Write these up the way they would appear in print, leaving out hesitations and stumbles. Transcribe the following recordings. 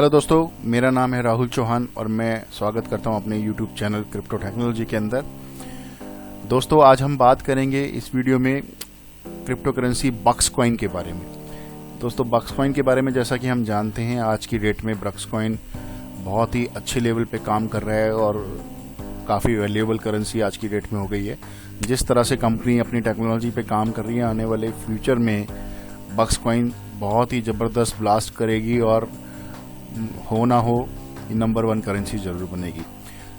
Hello दोस्तों, मेरा नाम है राहुल चौहान और मैं स्वागत करता हूं अपने YouTube चैनल क्रिप्टो टेक्नोलॉजी के अंदर। दोस्तों, आज हम बात करेंगे इस वीडियो में क्रिप्टो करेंसी बक्स कॉइन के बारे में। दोस्तों, बक्स कॉइन के बारे में जैसा कि हम जानते हैं, आज की डेट में बक्स कॉइन बहुत ही अच्छे लेवल पे काम कर रहा है और काफ़ी वैल्यूएबल करेंसी आज की डेट में हो गई है। जिस तरह से कंपनी अपनी टेक्नोलॉजी पे काम कर रही है, आने वाले फ्यूचर में बक्स कॉइन बहुत ही ज़बरदस्त ब्लास्ट करेगी और हो ना हो नंबर 1 करेंसी जरूर बनेगी।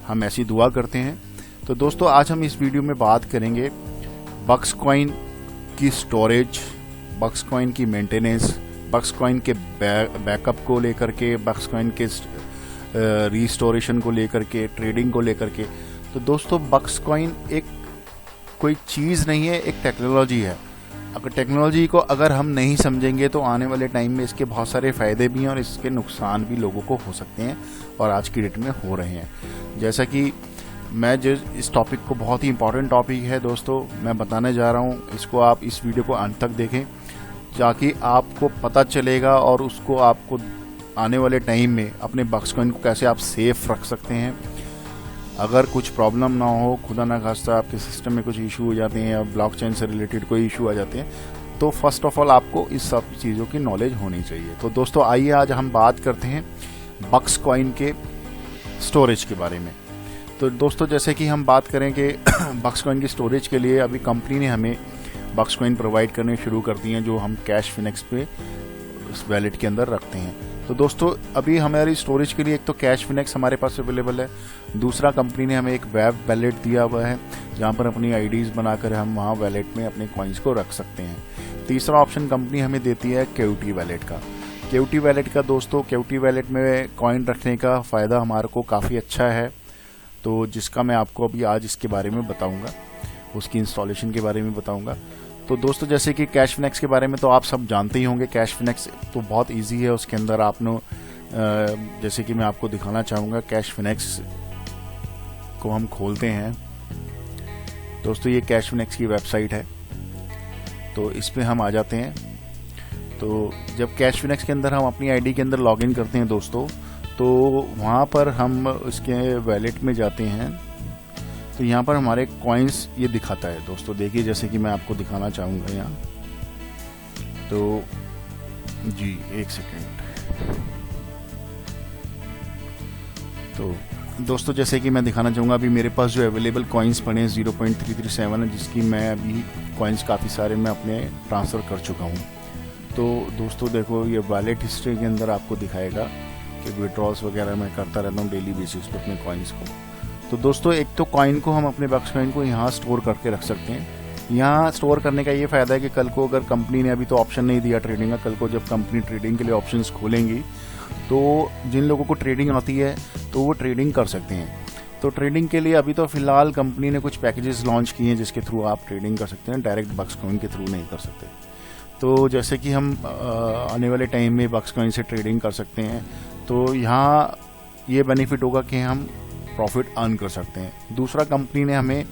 हम ऐसी दुआ करते हैं। तो दोस्तों, आज हम इस वीडियो में बात करेंगे बक्स कॉइन की स्टोरेज, बक्स कॉइन की मेंटेनेंस, बक्स कॉइन के बैकअप को लेकर के, बक्स कॉइन के रिस्टोरेशन को लेकर के, ट्रेडिंग को लेकर के। तो दोस्तों, बक्स कॉइन एक कोई चीज़ नहीं है, एक टेक्नोलॉजी है। अगर टेक्नोलॉजी को अगर हम नहीं समझेंगे तो आने वाले टाइम में इसके बहुत सारे फ़ायदे भी हैं और इसके नुकसान भी लोगों को हो सकते हैं और आज की डेट में हो रहे हैं। जैसा कि मैं जो इस टॉपिक को, बहुत ही इंपॉर्टेंट टॉपिक है दोस्तों, मैं बताने जा रहा हूँ। इसको आप इस वीडियो को अंत तक देखें ताकि आपको पता चलेगा और उसको आपको आने वाले टाइम में अपने बक्स कॉइन को कैसे आप सेफ रख सकते हैं। अगर कुछ प्रॉब्लम ना हो, खुदा ना खास्ता आपके सिस्टम में कुछ इशू हो जाते हैं या ब्लॉकचेन से रिलेटेड कोई इशू आ जाते हैं, तो फर्स्ट ऑफ ऑल आपको इस सब चीज़ों की नॉलेज होनी चाहिए। तो दोस्तों, आइए आज हम बात करते हैं बक्स कॉइन के स्टोरेज के बारे में। तो दोस्तों, जैसे कि हम बात करें कि बक्स कॉइन की स्टोरेज के लिए अभी कंपनी ने हमें बक्स कॉइन प्रोवाइड करने शुरू कर दिए हैं, जो हम कैश फिनेक्स पे उस वैलेट के अंदर रखते हैं। तो दोस्तों, अभी हमारी स्टोरेज के लिए एक तो कैश फिनेक्स हमारे पास अवेलेबल है, दूसरा कंपनी ने हमें एक वेब वैलेट दिया हुआ है जहां पर अपनी आईडीज़ बनाकर हम वहां वैलेट में अपने कॉइन्स को रख सकते हैं। तीसरा ऑप्शन कंपनी हमें देती है केयूटी वैलेट का। केयूटी वैलेट का दोस्तों, केयूटी वैलेट में कॉइन रखने का फ़ायदा हमारे को काफ़ी अच्छा है, तो जिसका मैं आपको अभी आज इसके बारे में बताऊँगा, उसकी इंस्टॉलेशन के बारे में बताऊँगा। तो दोस्तों, जैसे कि कैश फिनेक्स के बारे में तो आप सब जानते ही होंगे। कैश फिनेक्स तो बहुत इजी है, उसके अंदर आपने जैसे कि मैं आपको दिखाना चाहूँगा, कैश फिनेक्स को हम खोलते हैं। दोस्तों, ये कैश फिनेक्स की वेबसाइट है, तो इस पे हम आ जाते हैं। तो जब कैश फिनेक्स के अंदर हम अपनी आईडी के अंदर लॉगिन करते हैं दोस्तों, तो वहाँ पर हम उसके वैलेट में जाते हैं, तो यहाँ पर हमारे कॉइन्स ये दिखाता है। दोस्तों देखिए, जैसे कि मैं आपको दिखाना चाहूँगा यहाँ, तो जी एक सेकेंड। तो दोस्तों, जैसे कि मैं दिखाना चाहूँगा, अभी मेरे पास जो अवेलेबल कॉइन्स पड़े हैं 0.337 है, जिसकी मैं अभी कॉइन्स काफ़ी सारे मैं अपने ट्रांसफ़र कर चुका हूँ। तो दोस्तों देखो, ये वॉलेट हिस्ट्री के अंदर आपको दिखाएगा कि विड्रॉल्स वगैरह मैं करता रहता हूँ डेली बेसिस पे अपने कॉइन्स को। तो दोस्तों, एक तो कॉइन को हम अपने बक्स कॉइन को यहाँ स्टोर करके रख सकते हैं। यहाँ स्टोर करने का ये फ़ायदा है कि कल को अगर कंपनी ने, अभी तो ऑप्शन नहीं दिया ट्रेडिंग का, कल को जब कंपनी ट्रेडिंग के लिए ऑप्शंस खोलेंगी तो जिन लोगों को ट्रेडिंग आती है तो वो ट्रेडिंग कर सकते हैं। तो ट्रेडिंग के लिए अभी तो फ़िलहाल कंपनी ने कुछ पैकेजेस लॉन्च किए हैं जिसके थ्रू आप ट्रेडिंग कर सकते हैं, डायरेक्ट बक्स कॉइन के थ्रू नहीं कर सकते। तो जैसे कि हम आने वाले टाइम में बक्स कॉइन से ट्रेडिंग कर सकते हैं, तो यहाँ ये बेनिफिट होगा कि हम प्रॉफिट अर्न कर सकते हैं। दूसरा, कंपनी ने हमें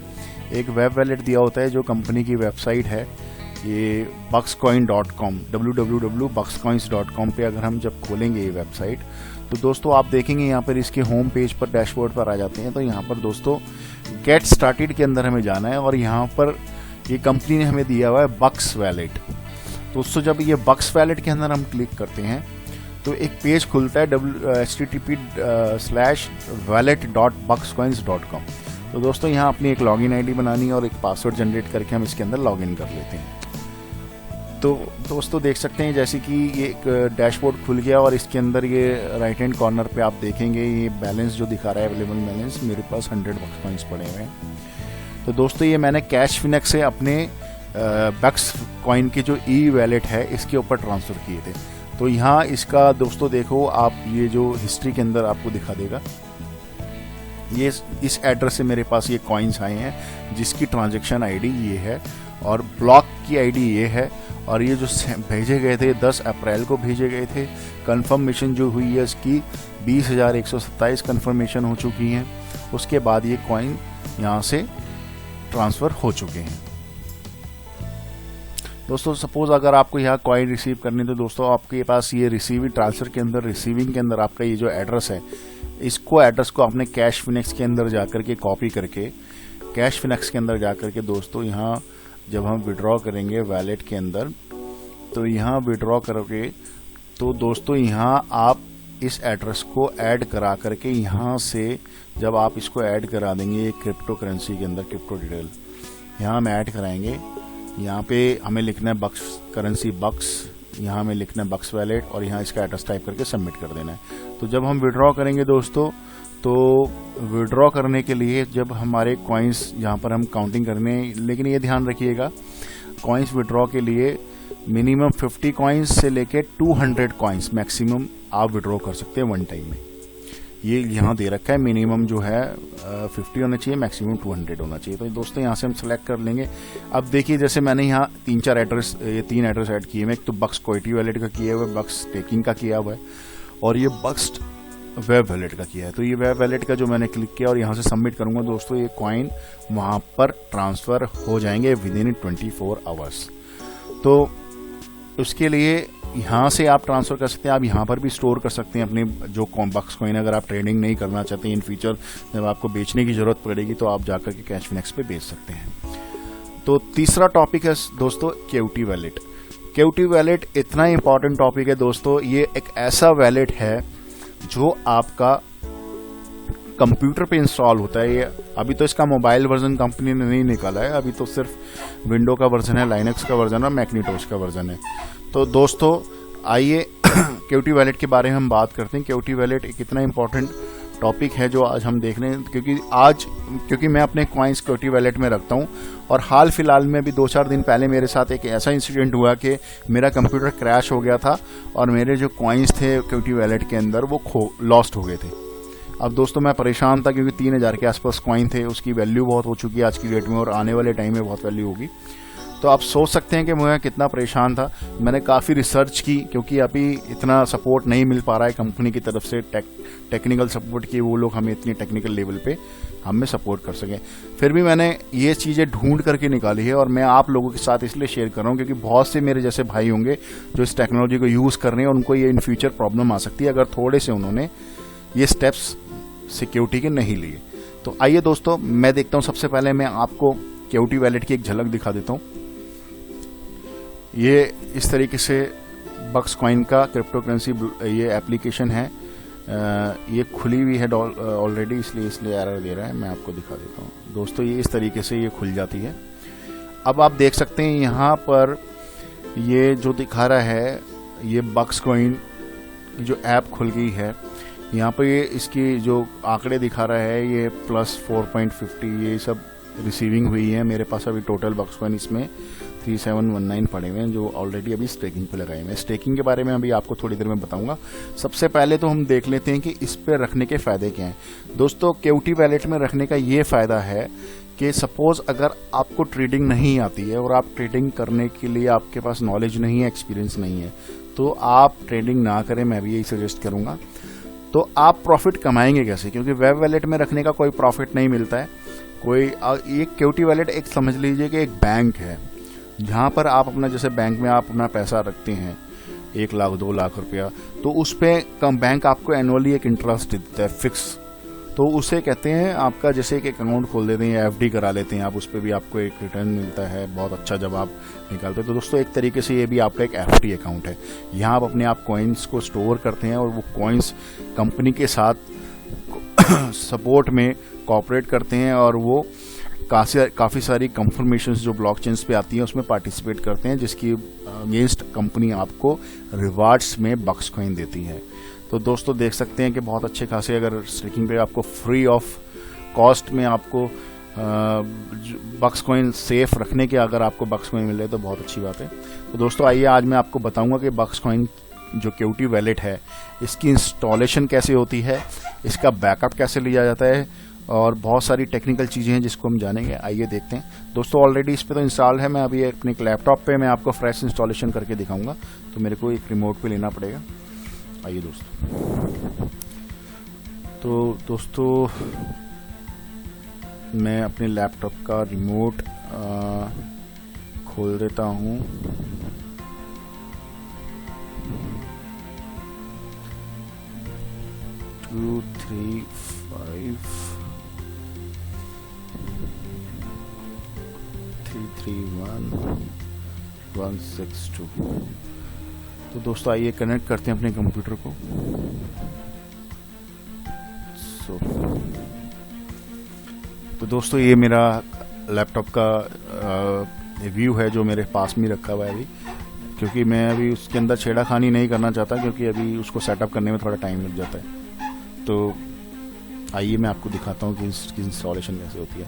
एक वेब वैलेट दिया होता है, जो कंपनी की वेबसाइट है, ये buckscoin.com, www.buckscoins.com पे अगर हम जब खोलेंगे ये वेबसाइट, तो दोस्तों आप देखेंगे यहाँ पर इसके होम पेज पर, डैशबोर्ड पर आ जाते हैं। तो यहाँ पर दोस्तों गेट स्टार्टेड के अंदर हमें जाना है और यहाँ पर ये कंपनी ने हमें दिया हुआ है बक्स वैलेट। दोस्तों, जब ये बक्स वैलेट के अंदर हम क्लिक करते हैं तो एक पेज खुलता है http://wallet.buckscoins.com। तो दोस्तों, यहाँ अपनी एक लॉगिन आईडी बनानी है और एक पासवर्ड जनरेट करके हम इसके अंदर लॉगिन कर लेते हैं। तो दोस्तों देख सकते हैं, जैसे कि ये एक डैशबोर्ड खुल गया और इसके अंदर ये राइट हैंड कॉर्नर पे आप देखेंगे ये बैलेंस जो दिखा रहा है, अवेलेबल बैलेंस, मेरे पास 100 बक्स कॉइन्स पड़े हुए हैं। तो दोस्तों, ये मैंने कैश फिनेक्स से अपने बक्स कॉइन की जो ई वैलेट है इसके ऊपर ट्रांसफ़र किए थे। तो यहाँ इसका दोस्तों देखो आप, ये जो हिस्ट्री के अंदर आपको दिखा देगा, ये इस एड्रेस से मेरे पास ये कॉइन्स आए हैं जिसकी ट्रांजैक्शन आईडी ये है और ब्लॉक की आईडी ये है, और ये जो भेजे गए थे 10 अप्रैल को भेजे गए थे। कंफर्मेशन जो हुई है इसकी 20,127 कंफर्मेशन हो चुकी हैं। उसके बाद ये कॉइन यहाँ से ट्रांसफ़र हो चुके हैं। दोस्तों सपोज अगर आपको यहाँ कॉइन रिसीव करनी, तो दोस्तों आपके पास ये रिसीविंग ट्रांसफर के अंदर, रिसीविंग के अंदर आपका ये जो एड्रेस है, इसको एड्रेस को आपने कैश फिनिक्स के अंदर जाकर के कॉपी करके, कैश फिनिक्स के अंदर जाकर के दोस्तों यहाँ जब हम विड्रॉ करेंगे वैलेट के अंदर, तो यहाँ विड्रॉ करोगे तो दोस्तों यहाँ आप इस एड्रेस को ऐड करा करके, यहाँ से जब आप इसको ऐड करा देंगे क्रिप्टो करेंसी के अंदर, क्रिप्टो डिटेल यहाँ हम ऐड कराएंगे, यहाँ पे हमें लिखना है बक्स करेंसी बक्स, यहाँ हमें लिखना है बक्स वैलेट, और यहाँ इसका एड्रेस टाइप करके सबमिट कर देना है। तो जब हम विड्रॉ करेंगे दोस्तों, तो विड्रॉ करने के लिए जब हमारे कॉइन्स यहाँ पर हम काउंटिंग करने, लेकिन ये ध्यान रखिएगा कॉइन्स विड्रॉ के लिए मिनिमम 50 कॉइन्स से लेके 200 कॉइन्स मैक्सिमम आप विड्रॉ कर सकते हैं वन टाइम में। ये यहाँ दे रखा है मिनिमम जो है 50 होना चाहिए, मैक्सिमम 200 होना चाहिए। तो दोस्तों यहाँ से हम सेलेक्ट कर लेंगे। अब देखिए जैसे मैंने यहाँ 3 एड्रेस ऐड किए हैं। एक तो बक्स कोइटी वैलेट का किया हुआ है, बक्स स्टेकिंग का किया हुआ है, और ये बक्स वेब वैलेट का किया है। तो ये वेब वैलेट का जो मैंने क्लिक किया और यहाँ से सबमिट करूंगा दोस्तों, ये कॉइन वहाँ पर ट्रांसफर हो जाएंगे विद इन 24 आवर्स। तो उसके लिए यहाँ से आप ट्रांसफर कर सकते हैं, आप यहाँ पर भी स्टोर कर सकते हैं अपने जो बक्स कॉइन। अगर आप ट्रेडिंग नहीं करना चाहते इन फ्यूचर, जब आपको बेचने की जरूरत पड़ेगी तो आप जाकर के कैश फिनिक्स पे बेच सकते हैं। तो तीसरा टॉपिक है दोस्तों केयूटी वैलेट। केयूटी वैलेट इतना इंपॉर्टेंट टॉपिक है दोस्तों, ये एक ऐसा वैलेट है जो आपका कंप्यूटर पे इंस्टॉल होता है। ये अभी तो इसका मोबाइल वर्जन कंपनी ने नहीं निकाला है, अभी तो सिर्फ विंडो का वर्जन है, लाइनक्स का वर्जन है, मैग्नेटोस का वर्जन है। तो दोस्तों आइए केयूटी वैलेट के बारे में हम बात करते हैं। केयूटी वैलेट एक इतना इंपॉर्टेंट टॉपिक है जो आज हम देख रहे हैं, क्योंकि मैं अपने कॉइन्स केयूटी वैलेट में रखता हूं, और हाल फिलहाल में भी 2-4 दिन पहले मेरे साथ एक ऐसा इंसिडेंट हुआ कि मेरा कंप्यूटर क्रैश हो गया था और मेरे जो कॉइन्स थे केयूटी वैलेट के अंदर वो लॉस्ट हो गए थे। अब दोस्तों मैं परेशान था क्योंकि 3000 के आसपास कॉइन थे, उसकी वैल्यू बहुत हो चुकी है आज की डेट में, और आने वाले टाइम में बहुत वैल्यू होगी। तो आप सोच सकते हैं कि मैं कितना परेशान था। मैंने काफ़ी रिसर्च की, क्योंकि अभी इतना सपोर्ट नहीं मिल पा रहा है कंपनी की तरफ से, टेक्निकल सपोर्ट की, वो लोग हमें इतनी टेक्निकल लेवल पे हमें सपोर्ट कर सकें। फिर भी मैंने ये चीज़ें ढूंढ करके निकाली है, और मैं आप लोगों के साथ इसलिए शेयर कर रहा हूँ क्योंकि बहुत से मेरे जैसे भाई होंगे जो इस टेक्नोलॉजी को यूज़ कर रहे हैं, उनको ये इन फ्यूचर प्रॉब्लम आ सकती है अगर थोड़े से उन्होंने ये स्टेप्स सिक्योरिटी के नहीं लिए। तो आइए दोस्तों मैं देखता हूँ, सबसे पहले मैं आपको केयूटी वैलेट की एक झलक दिखा देता हूँ। ये इस तरीके से बक्स कॉइन का क्रिप्टो करेंसी ये एप्लीकेशन है, ये खुली हुई है ऑलरेडी, इसलिए एरर दे रहा है। मैं आपको दिखा देता हूँ दोस्तों, ये इस तरीके से ये खुल जाती है। अब आप देख सकते हैं यहाँ पर ये जो दिखा रहा है, ये बक्स कॉइन जो ऐप खुल गई है। यहाँ पर ये इसकी जो आंकड़े दिखा रहा है, ये +4.50 ये सब रिसीविंग हुई है। मेरे पास अभी टोटल बक्स कॉइन इसमें 3719 पड़े हुए हैं जो ऑलरेडी अभी स्टेकिंग पे लगाए हुए हैं। स्टेकिंग के बारे में अभी आपको थोड़ी देर में बताऊंगा। सबसे पहले तो हम देख लेते हैं कि इस पे रखने के फायदे क्या हैं। दोस्तों केयूटी वैलेट में रखने का ये फायदा है कि सपोज अगर आपको ट्रेडिंग नहीं आती है और आप ट्रेडिंग करने के लिए आपके पास नॉलेज नहीं है, एक्सपीरियंस नहीं है, तो आप ट्रेडिंग ना करें, मैं भी यही सजेस्ट करूंगा। तो आप प्रॉफिट कमाएंगे कैसे, क्योंकि वेब वैलेट में रखने का कोई प्रॉफिट नहीं मिलता है कोई। एक केयूटी वैलेट एक समझ लीजिए कि एक बैंक है, जहाँ पर आप अपना, जैसे बैंक में आप अपना पैसा रखते हैं 1 लाख 2 लाख रुपया, तो उस पर बैंक आपको एनुअली एक इंटरेस्ट देता है फिक्स। तो उसे कहते हैं आपका, जैसे एक अकाउंट खोल देते हैं या एफडी करा लेते हैं आप, उस पर भी आपको एक रिटर्न मिलता है बहुत अच्छा जब आप निकालते हैं। तो दोस्तों एक तरीके से ये भी आपका एक एफडी अकाउंट है। यहाँ आप अपने आप कॉइन्स को स्टोर करते हैं और वो कॉइन्स कंपनी के साथ सपोर्ट में कोऑपरेट करते हैं, और वो काफ़ी सारी कंफर्मेशंस जो ब्लॉकचेन्स पे आती हैं उसमें पार्टिसिपेट करते हैं, जिसकी अगेंस्ट कंपनी आपको रिवार्ड्स में बक्स कॉइन देती है। तो दोस्तों देख सकते हैं कि बहुत अच्छे खासे, अगर स्टेकिंग पे आपको फ्री ऑफ कॉस्ट में आपको बक्स कॉइन सेफ रखने के अगर आपको बक्स कॉइन मिल रहे तो बहुत अच्छी बात है। तो दोस्तों आइए आज मैं आपको बताऊंगा कि बक्स कॉइन जो केयूटी वैलेट है, इसकी इंस्टॉलेशन कैसे होती है, इसका बैकअप कैसे लिया जाता है, और बहुत सारी टेक्निकल चीज़ें हैं जिसको हम जानेंगे। आइए देखते हैं। दोस्तों ऑलरेडी इस पे तो इंस्टॉल है, मैं अभी अपने लैपटॉप पे मैं आपको फ्रेश इंस्टॉलेशन करके दिखाऊंगा, तो मेरे को एक रिमोट पे लेना पड़ेगा। आइए दोस्तों, तो दोस्तों मैं अपने लैपटॉप का रिमोट खोल देता हूँ। Two three 5 3 3 1 1 6 2। तो दोस्तों आइए कनेक्ट करते हैं अपने कंप्यूटर को। तो दोस्तों ये मेरा लैपटॉप का व्यू है जो मेरे पास में रखा हुआ है अभी, क्योंकि मैं अभी उसके अंदर छेड़ाखानी नहीं करना चाहता, क्योंकि अभी उसको सेटअप करने में थोड़ा टाइम लग जाता है। तो आइए मैं आपको दिखाता हूँ कि इसकी इंस्टॉलेशन कैसे होती है।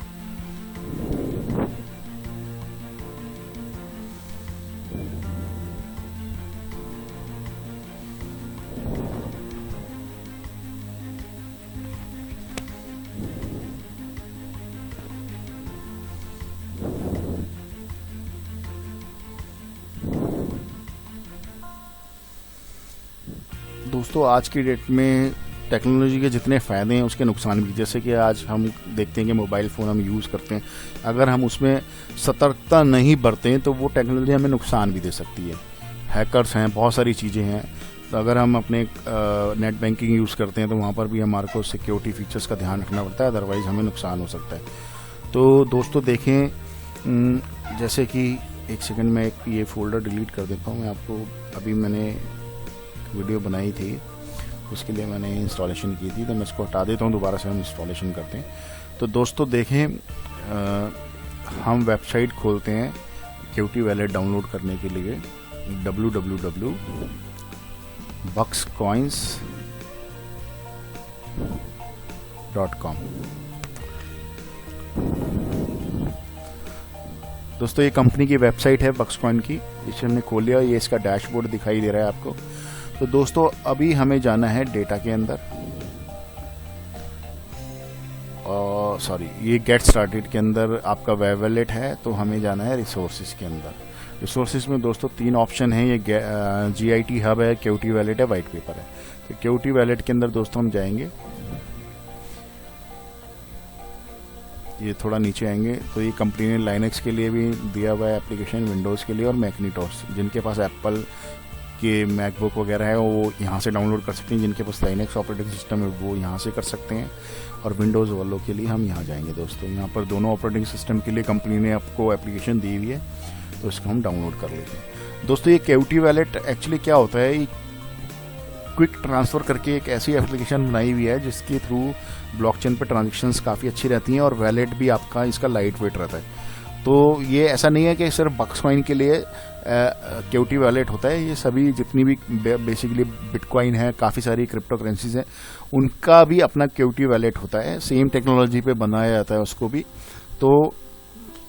दोस्तों आज की डेट में टेक्नोलॉजी के जितने फ़ायदे हैं उसके नुकसान भी, जैसे कि आज हम देखते हैं कि मोबाइल फ़ोन हम यूज़ करते हैं, अगर हम उसमें सतर्कता नहीं बरतें तो वो टेक्नोलॉजी हमें नुकसान भी दे सकती है। हैकर्स हैं, बहुत सारी चीज़ें हैं। तो अगर हम अपने नेट बैंकिंग यूज़ करते हैं तो वहाँ पर भी हमारे को सिक्योरिटी फीचर्स का ध्यान रखना पड़ता है, अदरवाइज़ हमें नुकसान हो सकता है। तो दोस्तों देखें, जैसे कि एक सेकंड में ये फ़ोल्डर डिलीट कर देता हूँ। मैं आपको अभी मैंने वीडियो बनाई थी, उसके लिए मैंने इंस्टॉलेशन की थी, तो मैं इसको हटा देता हूँ, दोबारा से हम इंस्टॉलेशन करते हैं। तो दोस्तों देखें, हम वेबसाइट खोलते हैं QT वैलेट डाउनलोड करने के लिए www.buckscoins.com। दोस्तों ये कंपनी की वेबसाइट है बक्सकॉइन की, इसे हमने खोल लिया। ये इसका डैशबोर्ड दिखाई दे रहा है आपको। तो दोस्तों अभी हमें जाना है डेटा के अंदर, और सॉरी ये गेट स्टार्टेड के अंदर आपका वेब वैलेट है, तो हमें जाना है रिसोर्सेज के अंदर। रिसोर्सेज में दोस्तों 3 ऑप्शन हैं, ये GIT हब है, QT वैलेट है, वाइट पेपर है। तो QT वैलेट के अंदर दोस्तों हम जाएंगे, ये थोड़ा नीचे आएंगे तो ये कंपनी ने लाइनक्स के लिए भी दिया हुआ है एप्लीकेशन, विंडोज़ के लिए और मैकनिटोस। जिनके पास एप्पल के मैकबुक वगैरह है वो यहाँ से डाउनलोड कर सकते हैं, जिनके पास लाइनक्स ऑपरेटिंग सिस्टम है वो यहाँ से कर सकते हैं, और विंडोज़ वालों के लिए हम यहाँ जाएंगे। दोस्तों यहाँ पर दोनों ऑपरेटिंग सिस्टम के लिए कंपनी ने आपको एप्लीकेशन दी हुई है, तो इसको हम डाउनलोड कर लेते हैं। दोस्तों ये QT वैलेट एक्चुअली क्या होता है, ये क्विक ट्रांसफ़र करके एक ऐसी एप्लीकेशन बनाई हुई है जिसके थ्रू ब्लॉकचेन पे ट्रांजेक्शन्स काफ़ी अच्छी रहती हैं, और वैलेट भी आपका इसका लाइट वेट रहता है। तो ये ऐसा नहीं है कि सिर्फ बक्सकॉइन के लिए QT वैलेट होता है, ये सभी जितनी भी बेसिकली बिटकॉइन है, काफ़ी सारी क्रिप्टो करेंसीज हैं, उनका भी अपना QT वैलेट होता है। सेम टेक्नोलॉजी पे बनाया जाता है उसको भी, तो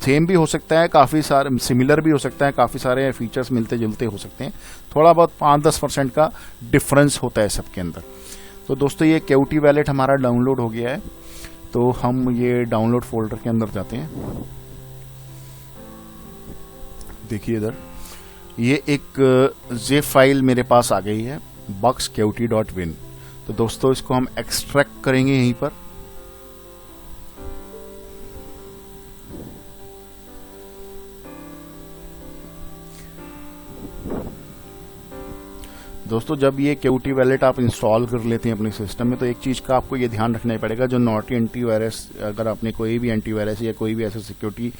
सेम भी हो सकता है, काफ़ी सारे सिमिलर भी हो सकता है, काफ़ी सारे फीचर्स मिलते जुलते हो सकते हैं, थोड़ा बहुत 5-10% का डिफरेंस होता है सबके अंदर। तो दोस्तों ये QT वैलेट हमारा डाउनलोड हो गया है, तो हम ये डाउनलोड फोल्डर के अंदर जाते हैं। देखिए इधर ये एक zip फाइल मेरे पास आ गई है, bucksqt.win। तो दोस्तों इसको हम एक्सट्रैक्ट करेंगे यहीं पर। दोस्तों जब ये QT वैलेट आप इंस्टॉल कर लेते हैं अपने सिस्टम में, तो एक चीज़ का आपको ये ध्यान रखना ही पड़ेगा, जो नॉटी एंटीवायरस, अगर आपने कोई भी एंटीवायरस या कोई भी ऐसा सिक्योरिटी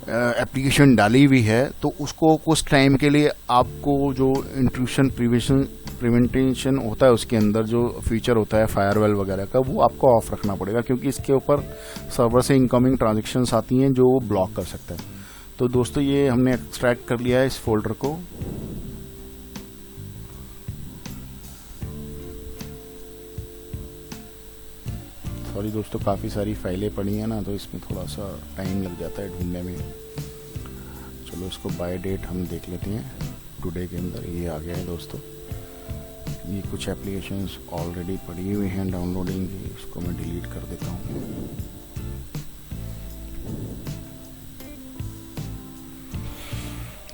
एप्लीकेशन डाली हुई है, तो उसको कुछ टाइम के लिए आपको जो इंट्रूशन प्रिवेंटेशन होता है उसके अंदर जो फीचर होता है फायरवॉल वगैरह का, वो आपको ऑफ रखना पड़ेगा, क्योंकि इसके ऊपर सर्वर से इनकमिंग ट्रांजेक्शन्स आती हैं जो वो ब्लॉक कर सकता है। तो दोस्तों ये हमने एक्सट्रैक्ट कर लिया है इस फोल्डर को। सॉरी दोस्तों, काफ़ी सारी फाइलें पड़ी हैं ना, तो इसमें थोड़ा सा टाइम लग जाता है ढूंढने में। चलो इसको बाय डेट हम देख लेते हैं। टुडे के अंदर ये आ गया है दोस्तों। ये कुछ एप्लीकेशंस ऑलरेडी पड़ी हुई हैं डाउनलोडिंग की, इसको मैं डिलीट कर देता हूँ।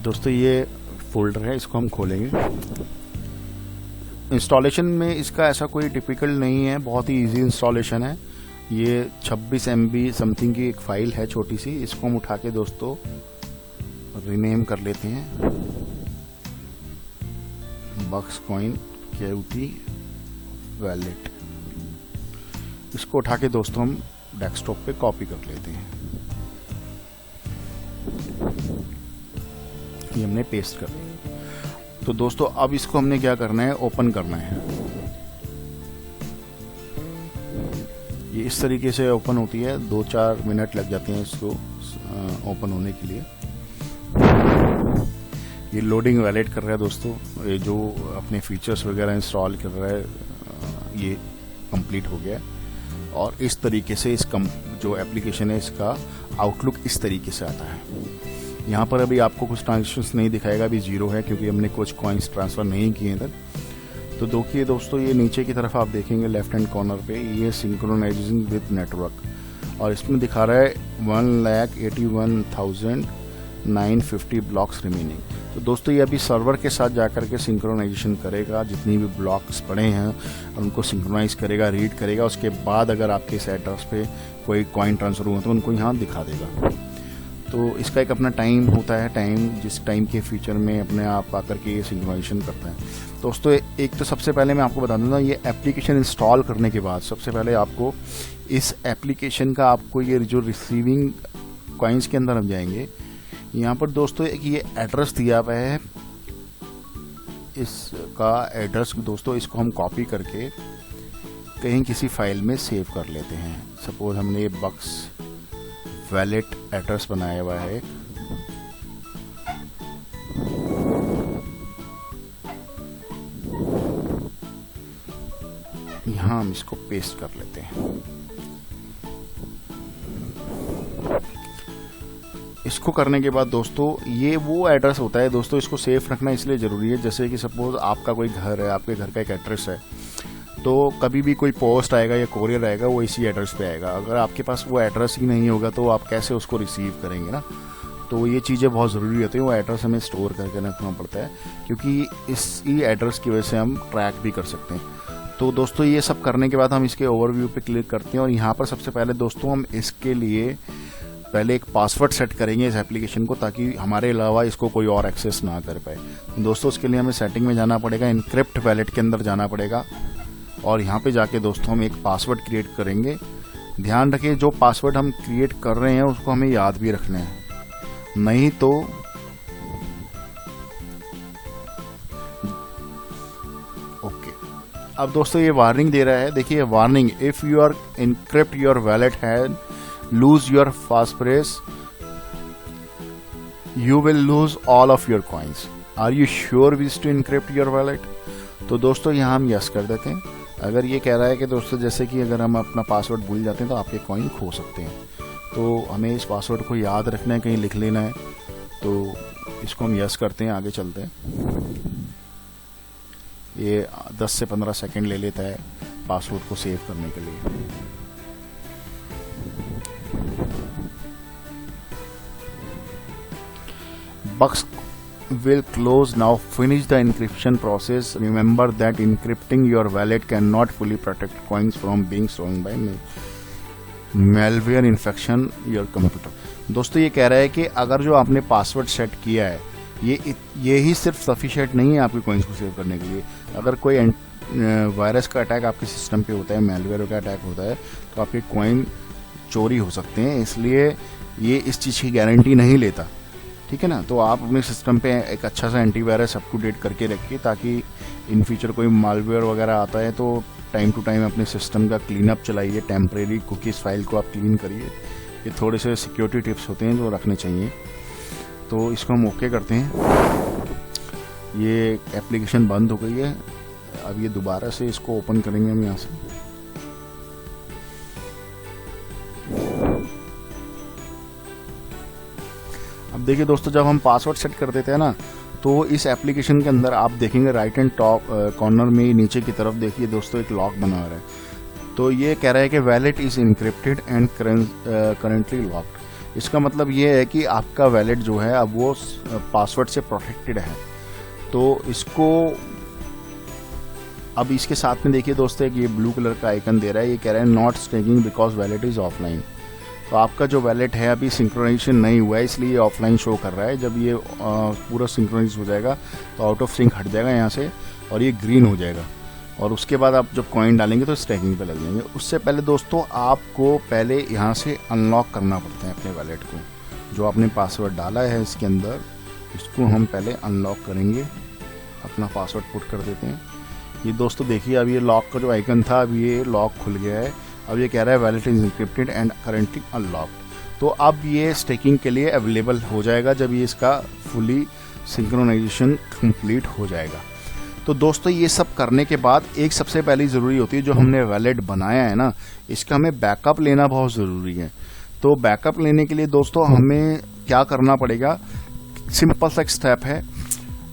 दोस्तों ये फोल्डर है, इसको हम खोलेंगे। इंस्टॉलेशन में इसका ऐसा कोई टिपिकल नहीं है, बहुत ही इजी इंस्टॉलेशन है। ये 26 MB समथिंग की एक फ़ाइल है छोटी सी, इसको हम उठा के दोस्तों रीनेम कर लेते हैं बक्स कॉइन क्यूटी वैलेट। इसको उठा के दोस्तों हम डेस्कटॉप पे कॉपी कर लेते हैं। ये हमने पेस्ट कर दिया। तो दोस्तों अब इसको हमने क्या करना है, ओपन करना है। ये इस तरीके से ओपन होती है, 2-4 मिनट लग जाते हैं इसको ओपन होने के लिए। ये लोडिंग वैलिड कर रहा है दोस्तों, ये जो अपने फीचर्स वगैरह इंस्टॉल कर रहा है ये कंप्लीट हो गया। और इस तरीके से जो एप्लीकेशन है इसका आउटलुक इस तरीके से आता है। यहाँ पर अभी आपको कुछ ट्रांजेक्शंस नहीं दिखाएगा, अभी 0 है क्योंकि हमने कुछ कॉइन्स ट्रांसफ़र नहीं किए इधर। तो देखिए दोस्तों, ये नीचे की तरफ आप देखेंगे लेफ्ट हैंड कॉर्नर पे ये सिंक्रोनाइजिंग विद नेटवर्क, और इसमें दिखा रहा है 1,81,950 ब्लॉक्स रिमेनिंग। तो दोस्तों ये अभी सर्वर के साथ जाकर के सिंक्रोनाइजेशन करेगा, जितनी भी ब्लॉक्स पड़े हैं उनको सिंक्रोनाइज करेगा, रीड करेगा। उसके बाद अगर आपके इस एड्रेस पे कोई कॉइन ट्रांसफर हुआ तो उनको यहाँ दिखा देगा। तो इसका एक अपना टाइम होता है, टाइम जिस टाइम के फीचर में अपने आप आकर के ये सिंक्रोनाइजेशन करता है। दोस्तों एक तो सबसे पहले मैं आपको बता दूंगा, ये एप्लीकेशन इंस्टॉल करने के बाद सबसे पहले आपको इस एप्लीकेशन का आपको ये जो रिसीविंग कॉइन्स के अंदर हम जाएंगे, यहाँ पर दोस्तों एक ये एड्रेस दिया हुआ है। इसका एड्रेस दोस्तों इसको हम कॉपी करके कहीं किसी फाइल में सेव कर लेते हैं। सपोज हमने ये बक्स वैलेट एड्रेस बनाया हुआ है, यहाँ हम इसको पेस्ट कर लेते हैं। इसको करने के बाद दोस्तों ये वो एड्रेस होता है दोस्तों, इसको सेफ रखना इसलिए ज़रूरी है, जैसे कि सपोज आपका कोई घर है, आपके घर का एक एड्रेस है, तो कभी भी कोई पोस्ट आएगा या कोरियर आएगा वो इसी एड्रेस पे आएगा। अगर आपके पास वो एड्रेस ही नहीं होगा तो आप कैसे उसको रिसीव करेंगे ना। तो ये चीज़ें बहुत ज़रूरी होती हैं, वो एड्रेस हमें स्टोर करके रखना पड़ता है, क्योंकि इसी एड्रेस की वजह से हम ट्रैक भी कर सकते हैं। तो दोस्तों ये सब करने के बाद हम इसके ओवरव्यू पे क्लिक करते हैं, और यहाँ पर सबसे पहले दोस्तों हम इसके लिए पहले एक पासवर्ड सेट करेंगे इस एप्लीकेशन को, ताकि हमारे अलावा इसको कोई और एक्सेस ना कर पाए। दोस्तों उसके लिए हमें सेटिंग में जाना पड़ेगा, इनक्रिप्ट वैलेट के अंदर जाना पड़ेगा, और यहाँ पे जाके दोस्तों हम एक पासवर्ड क्रिएट करेंगे। ध्यान रखिए जो पासवर्ड हम क्रिएट कर रहे हैं उसको हमें याद भी रखना है, नहीं तो ओके। अब दोस्तों ये वार्निंग दे रहा है, देखिए warning, if you are encrypt your wallet had lose your passphrase, you will lose all of your coins. Are you sure wish to encrypt your wallet? तो दोस्तों यहाँ हम यस कर देते हैं। अगर ये कह रहा है कि दोस्तों जैसे कि अगर हम अपना पासवर्ड भूल जाते हैं तो आपके कॉइन खो सकते हैं, तो हमें इस पासवर्ड को याद रखना है, कहीं लिख लेना है। तो इसको हम यस करते हैं, आगे चलते हैं। ये 10 से 15 सेकेंड ले लेता है पासवर्ड को सेव करने के लिए। Bucks will close now. Finish the encryption process. Remember that encrypting your wallet cannot fully protect coins from being stolen by malware infection your computer. दोस्तों ये कह रहा है कि अगर जो आपने पासवर्ड सेट किया है ये ही सिर्फ सफिशिएंट नहीं है आपके कॉइन्स को सेव करने के लिए। अगर कोई वायरस का अटैक आपके सिस्टम पे होता है, मेलवेयर का अटैक होता है, तो आपके कॉइन चोरी हो सकते हैं। इसलिए ये इस चीज़ की गारंटी नहीं लेता, ठीक है ना। तो आप अपने सिस्टम पे एक अच्छा सा एंटीवायरस अप टू डेट करके रखिए, ताकि इन फ्यूचर कोई मालवेयर वगैरह आता है तो टाइम टू टाइम अपने सिस्टम का क्लीन अप चलाइए। टेम्परेरी कुकीज़ फाइल को आप क्लीन करिए। ये थोड़े से सिक्योरिटी टिप्स होते हैं जो रखने चाहिए। तो इसको हम ओके करते हैं। ये एप्लीकेशन बंद हो गई है, अब ये दोबारा से इसको ओपन करेंगे हम यहाँ से। अब देखिए दोस्तों, जब हम पासवर्ड सेट कर देते हैं ना, तो इस एप्लीकेशन के अंदर आप देखेंगे राइट हैंड टॉप कॉर्नर में नीचे की तरफ देखिए दोस्तों एक लॉक बना हुआ है। तो ये कह रहा है कि wallet is encrypted and currently locked. इसका मतलब ये है कि आपका वैलेट जो है अब वो पासवर्ड से प्रोटेक्टेड है। तो इसको अब इसके साथ में देखिए दोस्तों एक ये ब्लू कलर का आइकन दे रहा है, ये कह रहा है not staking because wallet is offline. तो आपका जो वैलेट है अभी सिंक्रोनाइजेशन नहीं हुआ है, इसलिए ऑफलाइन शो कर रहा है। जब ये पूरा सिंक्रोनाइज हो जाएगा तो आउट ऑफ सिंक हट जाएगा यहाँ से और ये ग्रीन हो जाएगा, और उसके बाद आप जब कॉइन डालेंगे तो स्टैकिंग पे लग जाएंगे। उससे पहले दोस्तों आपको पहले यहाँ से अनलॉक करना पड़ता है अपने वैलेट को। जो आपने पासवर्ड डाला है इसके अंदर, इसको हम पहले अनलॉक करेंगे। अपना पासवर्ड पुट कर देते हैं। ये दोस्तों देखिए, अब ये लॉक का जो आइकन था, अब ये लॉक खुल गया है। अब ये कह रहा है wallet is encrypted and currently unlocked. तो अब ये स्टेकिंग के लिए अवेलेबल हो जाएगा जब ये इसका फुली सिंक्रोनाइजेशन कंप्लीट हो जाएगा। तो दोस्तों ये सब करने के बाद एक सबसे पहली ज़रूरी होती है, जो हमने वैलेट बनाया है ना, इसका हमें बैकअप लेना बहुत ज़रूरी है। तो बैकअप लेने के लिए दोस्तों हमें क्या करना पड़ेगा, सिंपल सा एक स्टेप है।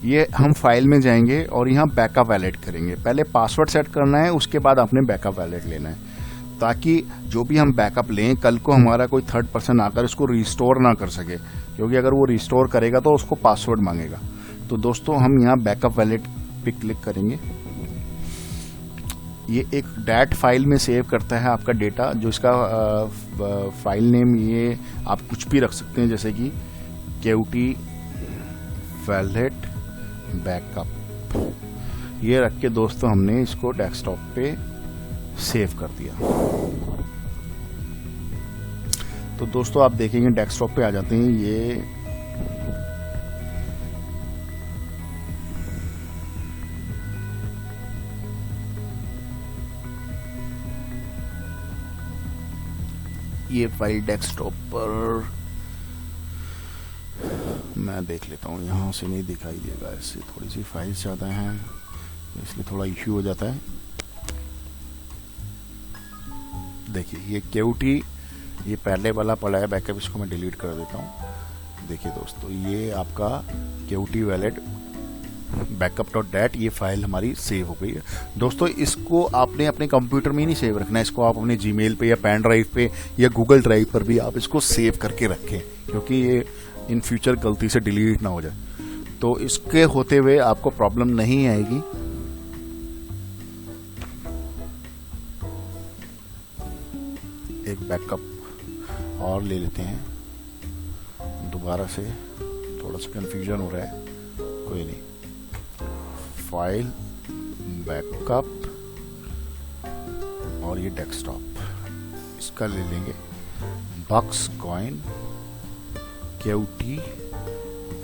ये हम फाइल में जाएंगे और यहाँ बैकअप वैलेट करेंगे। पहले पासवर्ड सेट करना है, उसके बाद आपने बैकअप वैलेट लेना है, ताकि जो भी हम बैकअप लें कल को हमारा कोई थर्ड पर्सन आकर इसको रिस्टोर ना कर सके, क्योंकि अगर वो रिस्टोर करेगा तो उसको पासवर्ड मांगेगा। तो दोस्तों हम यहाँ बैकअप वैलेट पे क्लिक करेंगे। ये एक डैट फाइल में सेव करता है आपका डेटा, जो इसका फाइल नेम ये आप कुछ भी रख सकते हैं, जैसे कि केयूटी वैलेट बैकअप। ये रख के दोस्तों हमने इसको डेस्कटॉप पे सेव कर दिया। तो दोस्तों आप देखेंगे डेस्कटॉप पे आ जाते हैं ये फाइल डेस्कटॉप पर मैं देख लेता हूँ। यहाँ से नहीं दिखाई देगा, इससे थोड़ी सी फाइल्स ज़्यादा हैं, इसलिए थोड़ा इश्यू हो जाता है। देखिए ये केयूटी, ये पहले वाला पड़ा है बैकअप, इसको मैं डिलीट कर देता हूँ। देखिए दोस्तों ये आपका केयूटी वैलेट backup.dat ये फाइल हमारी सेव हो गई है। दोस्तों इसको आपने अपने कंप्यूटर में ही नहीं सेव रखना है, इसको आप अपने जीमेल पे या पेन ड्राइव पे या गूगल ड्राइव पर भी आप इसको सेव करके रखें, क्योंकि ये इन फ्यूचर गलती से डिलीट ना हो जाए। तो इसके होते हुए आपको प्रॉब्लम नहीं आएगी। एक बैकअप और ले लेते हैं दोबारा से, थोड़ा सा कंफ्यूजन हो रहा है, कोई नहीं। फाइल बैकअप और ये डेस्कटॉप, इसका ले लेंगे बक्स कॉइन केयूटी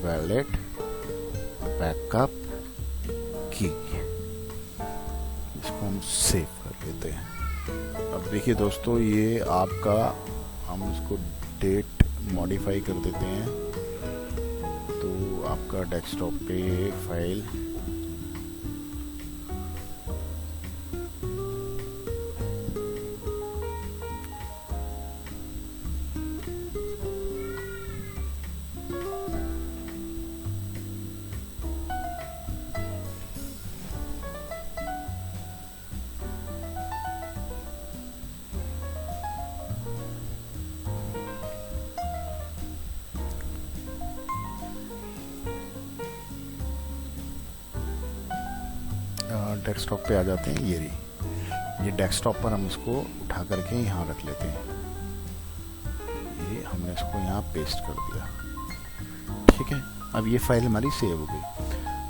वैलेट बैकअप की। इसको हम सेव कर लेते हैं। अब देखिए दोस्तों ये आपका, हम इसको डेट मॉडिफाई कर देते हैं, तो आपका डेस्कटॉप पे फाइल डेस्कटॉप पे आ जाते हैं। ये डेस्कटॉप पर हम इसको उठा करके यहाँ रख लेते हैं। ये हमने इसको यहाँ पेस्ट कर दिया, ठीक है। अब ये फाइल हमारी सेव हो गई।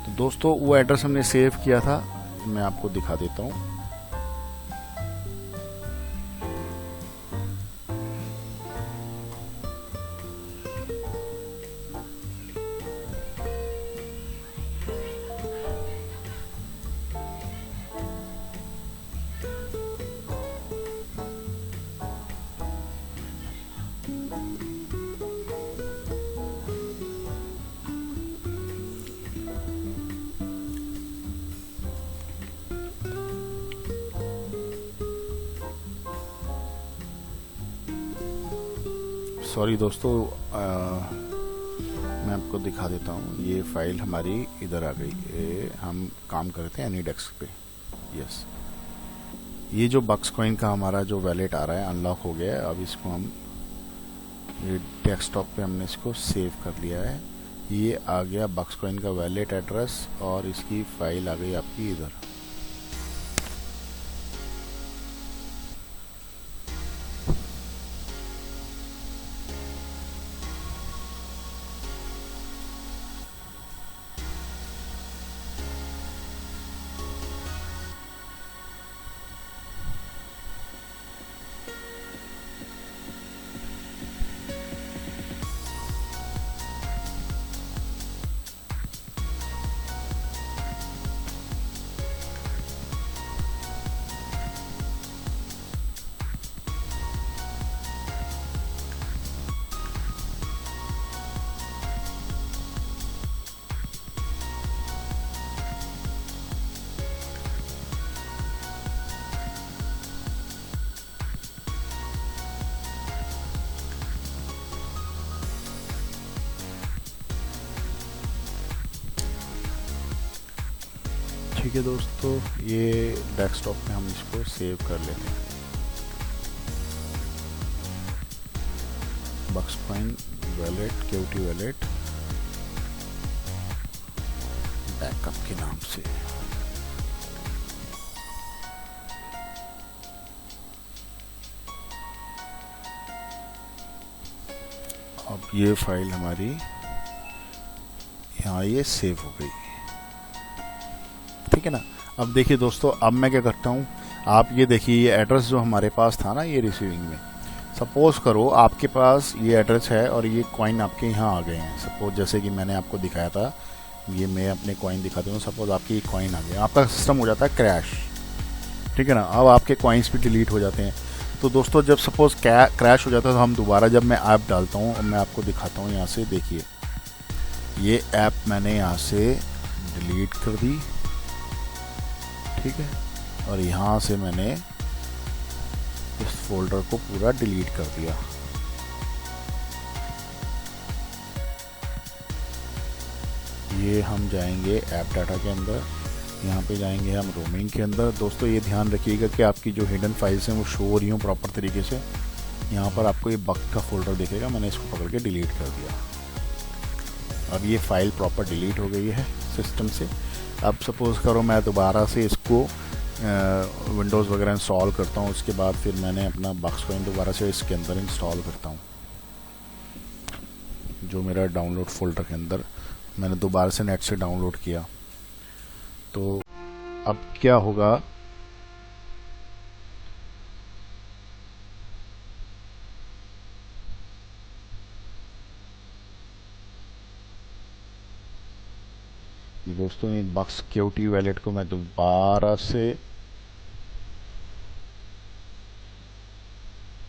तो दोस्तों वो एड्रेस हमने सेव किया था, मैं आपको दिखा देता हूँ। सॉरी दोस्तों, मैं आपको दिखा देता हूँ। ये फाइल हमारी इधर आ गई। हम काम करते हैं एनीडेस्क पे। यस, ये जो बक्स कॉइन का हमारा जो वैलेट आ रहा है अनलॉक हो गया है। अब इसको हम ये डेस्कटॉप पे हमने इसको सेव कर लिया है। ये आ गया बक्स कॉइन का वैलेट एड्रेस और इसकी फाइल आ गई आपकी इधर। ठीक है दोस्तों, ये डेस्कटॉप पे हम इसको सेव कर लेते हैं। बक्सकॉइन वॉलेट, क्यूटी वॉलेट बैकअप के नाम से। अब ये फाइल हमारी यहाँ ये सेव हो गई, ठीक है ना। अब देखिए दोस्तों, अब मैं क्या करता हूँ, आप ये देखिए, ये एड्रेस जो हमारे पास था ना, ये रिसीविंग में, सपोज करो आपके पास ये एड्रेस है और ये कॉइन आपके यहाँ आ गए हैं। सपोज जैसे कि मैंने आपको दिखाया था, ये मैं अपने कॉइन दिखाता हूँ। सपोज आपके ये कॉइन आ गए, आपका सिस्टम हो जाता है क्रैश, ठीक है ना। अब आपके कॉइन्स भी डिलीट हो जाते हैं। तो दोस्तों जब सपोज क्रैश हो जाता है तो हम दोबारा, जब मैं ऐप डालता हूँ, मैं आपको दिखाता हूँ यहाँ से, देखिए ये ऐप मैंने यहाँ से डिलीट कर दी, ठीक है। और यहाँ से मैंने इस फोल्डर को पूरा डिलीट कर दिया। ये हम जाएंगे ऐप डाटा के अंदर, यहाँ पे जाएंगे हम रोमिंग के अंदर। दोस्तों ये ध्यान रखिएगा कि आपकी जो हिडन फाइल्स हैं वो शो हो रही हों प्रॉपर तरीके से। यहाँ पर आपको ये बग का फोल्डर दिखेगा, मैंने इसको पकड़ के डिलीट कर दिया। अब ये फाइल प्रॉपर डिलीट हो गई है सिस्टम से। अब सपोज़ करो मैं दोबारा से इसको विंडोज़ वगैरह इंस्टॉल करता हूँ, उसके बाद फिर मैंने अपना बक्सकॉइन दोबारा से इसके अंदर इंस्टॉल करता हूँ, जो मेरा डाउनलोड फोल्डर के अंदर मैंने दोबारा से नेट से डाउनलोड किया। तो अब क्या होगा, दोस्तों इस बक्स क्यूटी वॉलेट को मैं दोबारा से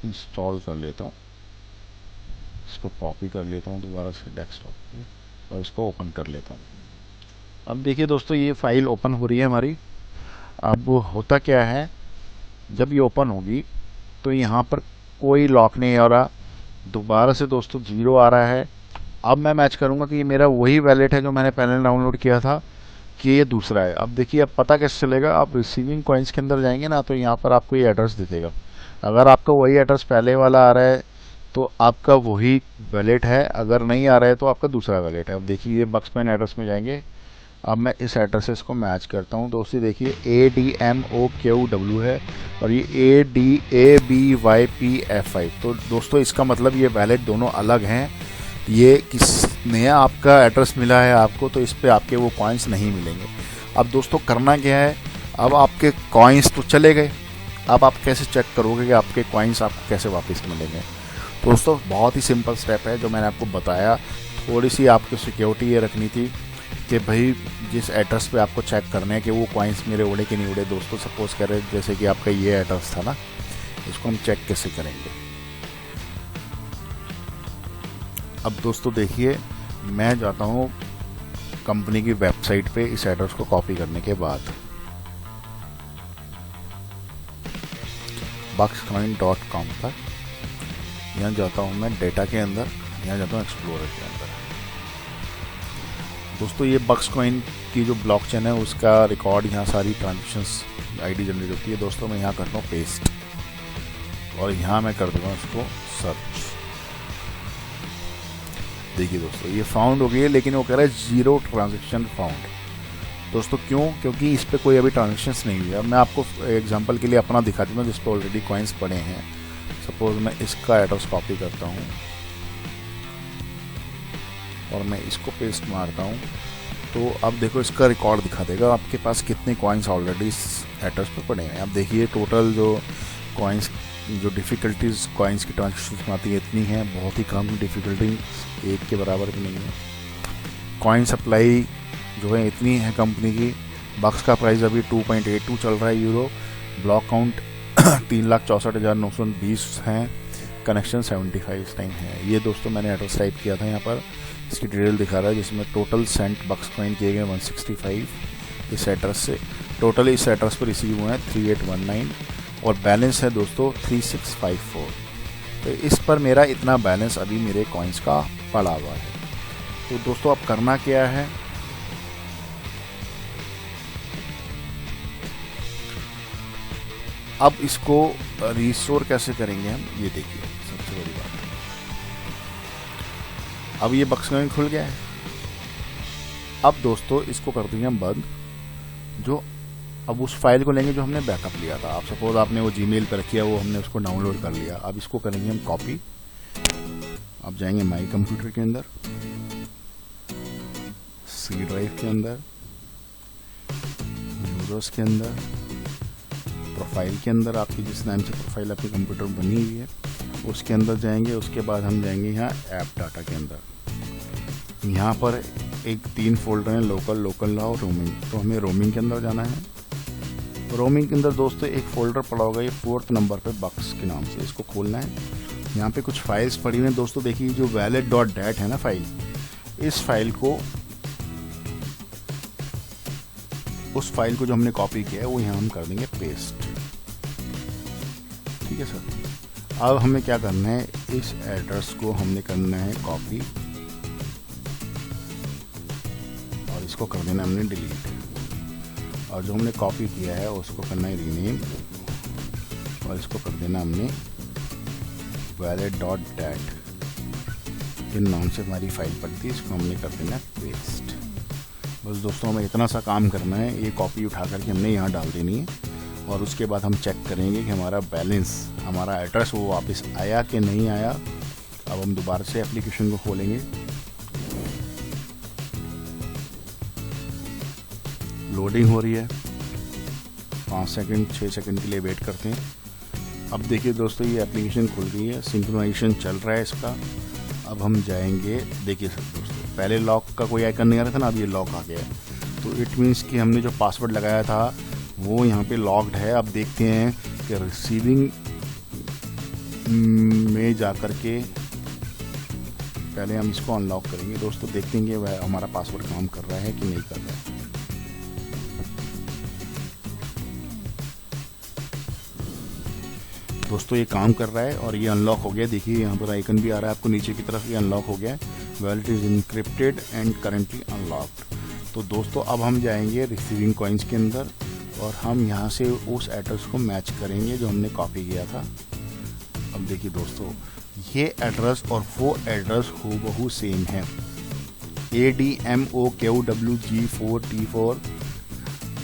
इंस्टॉल कर लेता हूँ, इसको कॉपी कर लेता हूँ दोबारा से डेस्कटॉप पे और इसको ओपन कर लेता हूँ। अब देखिए दोस्तों, ये फाइल ओपन हो रही है हमारी। अब होता क्या है, जब ये ओपन होगी तो यहाँ पर कोई लॉक नहीं आ रहा, दोबारा से दोस्तों 0 आ रहा है। अब मैं मैच करूँगा कि ये मेरा वही वैलेट है जो मैंने पहले डाउनलोड किया था कि ये दूसरा है। अब देखिए, अब पता कैसे चलेगा, आप रिसीविंग कॉइन्स के अंदर जाएंगे ना, तो यहाँ पर आपको ये एड्रेस दिखेगा। अगर आपका वही एड्रेस पहले वाला आ रहा है तो आपका वही वैलेट है, अगर नहीं आ रहा है तो आपका दूसरा वैलेट है। अब देखिए, ये बक्सकॉइन एड्रेस में जाएंगे, अब मैं इस एड्रेस से इसको मैच करता हूँ। दोस्तों देखिए, ADMOQW है और ये ADABYPF5। तो दोस्तों इसका मतलब ये वैलेट दोनों अलग हैं। ये किस नया आपका एड्रेस मिला है आपको, तो इस पे आपके वो कॉइन्स नहीं मिलेंगे। अब दोस्तों करना क्या है, अब आपके कॉइन्स तो चले गए, अब आप कैसे चेक करोगे कि आपके कॉइन्स आपको कैसे वापस मिलेंगे। तो दोस्तों बहुत ही सिंपल स्टेप है जो मैंने आपको बताया। थोड़ी सी आपको सिक्योरिटी ये रखनी थी कि भाई जिस एड्रेस पे आपको चेक करना है कि वो कॉइन्स मेरे उड़े कि नहीं उड़े। दोस्तों सपोज करें जैसे कि आपका ये एड्रेस था ना, इसको हम चेक कैसे करेंगे। अब दोस्तों देखिए, मैं जाता हूँ कंपनी की वेबसाइट पे इस एड्रेस को कॉपी करने के बाद, buckscoin.com पर यहाँ जाता हूँ मैं डेटा के अंदर, यहाँ जाता हूँ एक्सप्लोरर के अंदर। दोस्तों ये बक्सकॉइन की जो ब्लॉकचेन है उसका रिकॉर्ड, यहाँ सारी ट्रांजेक्शंस आईडी जनरेट होती है। दोस्तों मैं यहाँ करता हूँ पेस्ट और यहाँ मैं कर दूँगा उसको सर्च। देखिए दोस्तों ये फाउंड हो गई है, लेकिन वो कह रहा है 0 ट्रांजेक्शन फाउंड। दोस्तों क्यों? क्योंकि इस पर कोई अभी ट्रांजेक्शन्स नहीं हुई है। मैं आपको एग्जांपल के लिए अपना दिखा दूँगा जिस पर ऑलरेडी कॉइन्स पड़े हैं। सपोज मैं इसका एड्रेस कॉपी करता हूँ और मैं इसको पेस्ट मारता हूँ, तो अब देखो इसका रिकॉर्ड दिखा देगा आपके पास कितने कॉइन्स ऑलरेडी इस एड्रेस पर पड़े हैं। अब देखिए टोटल जो कॉइन्स, जो डिफ़िकल्टीज़ कॉइन्स की ट्रांजेक्शन में आती है इतनी है, बहुत ही कम डिफ़िकल्टी, 1 के बराबर भी नहीं है। कॉइन सप्लाई जो है इतनी है कंपनी की। बक्स का प्राइस अभी 2.82 चल रहा है यूरो। ब्लॉक काउंट 3,64,920 हैं। कनेक्शन 75 इस टाइम है। ये दोस्तों मैंने एड्रेस टाइप किया था यहाँ पर, इसकी डिटेल दिखा रहा है जिसमें टोटल सेंट बक्स कॉइन किए गए 165 इस एड्रेस से। टोटल इस एड्रेस पर रिसीव हुए हैं 3819 और बैलेंस है दोस्तों 3654। तो इस पर मेरा इतना बैलेंस अभी मेरे कॉइन्स का पड़ा हुआ है। तो दोस्तों अब करना क्या है, अब इसको रिस्टोर कैसे करेंगे हम, ये देखिए सबसे बड़ी बात। अब ये बक्स कॉइन खुल गया है। अब दोस्तों इसको कर देंगे हम बंद। जो अब उस फाइल को लेंगे जो हमने बैकअप लिया था। आप सपोज आपने वो जीमेल पर रखी है, वो हमने उसको डाउनलोड कर लिया। अब इसको करेंगे हम कॉपी। अब जाएंगे माई कंप्यूटर के अंदर, सी ड्राइव के अंदर, यूजर्स के अंदर, प्रोफाइल के अंदर, आपकी जिस नाम से प्रोफाइल आपकी कंप्यूटर बनी हुई है उसके अंदर जाएंगे। उसके बाद हम जाएंगे यहाँ ऐप डाटा के अंदर। यहाँ पर एक 3 फोल्डर हैं, लोकल, लोकल लॉ और रोमिंग। तो हमें रोमिंग के अंदर जाना है। रोमिंग के अंदर दोस्तों एक फोल्डर पड़ा होगा, ये 4th नंबर पे बक्स के नाम से, इसको खोलना है। यहाँ पे कुछ फाइल्स पड़ी हुई हैं दोस्तों। देखिए जो wallet.dat है ना फाइल, इस फाइल को, उस फाइल को जो हमने कॉपी किया है वो यहाँ हम कर देंगे पेस्ट। ठीक है सर। अब हमें क्या करना है, इस एड्रेस को हमने करना है कॉपी और इसको कर देना हमने डिलीट। और जो हमने कॉपी किया है उसको करना है रीनेम और इसको कर देना हमने wallet.dat के नाम से हमारी फाइल पड़ती है, इसको हमने कर देना पेस्ट। बस दोस्तों हमें इतना सा काम करना है। ये कॉपी उठा करके हमने यहाँ डाल देनी है और उसके बाद हम चेक करेंगे कि हमारा बैलेंस, हमारा एड्रेस वो वापस आया कि नहीं आया। अब हम दोबारा से एप्लीकेशन को खोलेंगे, लोडिंग हो रही है, 5 सेकंड 6 सेकंड के लिए वेट करते हैं। अब देखिए दोस्तों ये एप्लीकेशन खुल गई है, सिंक्रोनाइजेशन चल रहा है इसका। अब हम जाएंगे, देखिए सर दोस्तों पहले लॉक का कोई आइकन नहीं आ रहा था ना, अब ये लॉक आ गया है। तो इट मीन्स कि हमने जो पासवर्ड लगाया था वो यहाँ पे लॉक्ड है। अब देखते हैं कि रिसीविंग में जाकर के पहले हम इसको अनलॉक करेंगे दोस्तों, देखते हैं कि वह हमारा पासवर्ड काम कर रहा है कि नहीं कर रहा है। दोस्तों ये काम कर रहा है और ये अनलॉक हो गया। देखिए यहाँ पर आइकन भी आ रहा है आपको नीचे की तरफ, ये अनलॉक हो गया है। Wallet is encrypted and currently unlocked. तो दोस्तों अब हम जाएंगे रिसीविंग कॉइन्स के अंदर और हम यहाँ से उस एड्रेस को मैच करेंगे जो हमने कॉपी किया था। अब देखिए दोस्तों ये एड्रेस और वो एड्रेस हूबहू सेम है, ADMOQWG4T4,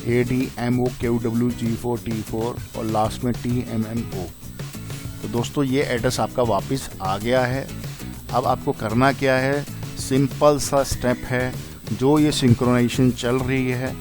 ADMOQWG4T4 और लास्ट में TMMO। तो दोस्तों ये एड्रेस आपका वापस आ गया है। अब आपको करना क्या है, सिंपल सा स्टेप है। जो ये सिंक्रोनाइजेशन चल रही है,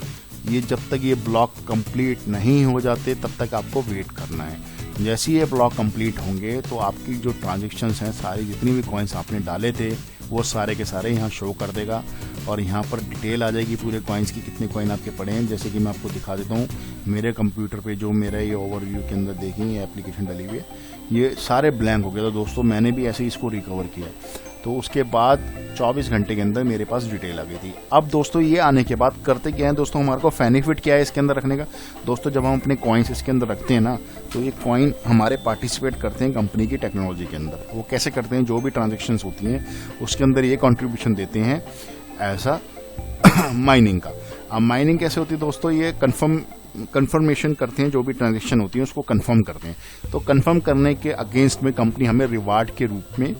ये जब तक ये ब्लॉक कंप्लीट नहीं हो जाते तब तक आपको वेट करना है। जैसे ये ब्लॉक कंप्लीट होंगे तो आपकी जो ट्रांजेक्शन्स हैं, सारी जितनी भी कॉइन्स आपने डाले थे वो सारे के सारे यहाँ शो कर देगा और यहाँ पर डिटेल आ जाएगी पूरे कॉइन्स की, कितने कॉइन आपके पड़े हैं। जैसे कि मैं आपको दिखा देता हूँ मेरे कंप्यूटर पे, जो मेरा ये ओवरव्यू के अंदर देखिए ये एप्लीकेशन डली हुई है, ये सारे ब्लैंक हो गया था दोस्तों। मैंने भी ऐसे ही इसको रिकवर किया। तो उसके बाद 24 घंटे के अंदर मेरे पास डिटेल आ गई थी। अब दोस्तों ये आने के बाद करते क्या है दोस्तों, हमारे को बेनिफिट क्या है इसके अंदर रखने का। दोस्तों जब हम अपने कॉइन्स इसके अंदर रखते हैं ना, तो ये कॉइन हमारे पार्टिसिपेट करते हैं कंपनी की टेक्नोलॉजी के अंदर। वो कैसे करते हैं, जो भी ट्रांजेक्शन्स होती हैं उसके अंदर ये कॉन्ट्रीब्यूशन देते हैं ऐसा माइनिंग का। अब माइनिंग कैसे होती है दोस्तों, ये कंफर्मेशन करते हैं, जो भी ट्रांजेक्शन होती है उसको कंफर्म करते हैं। तो कंफर्म करने के अगेंस्ट में कंपनी हमें रिवार्ड के रूप में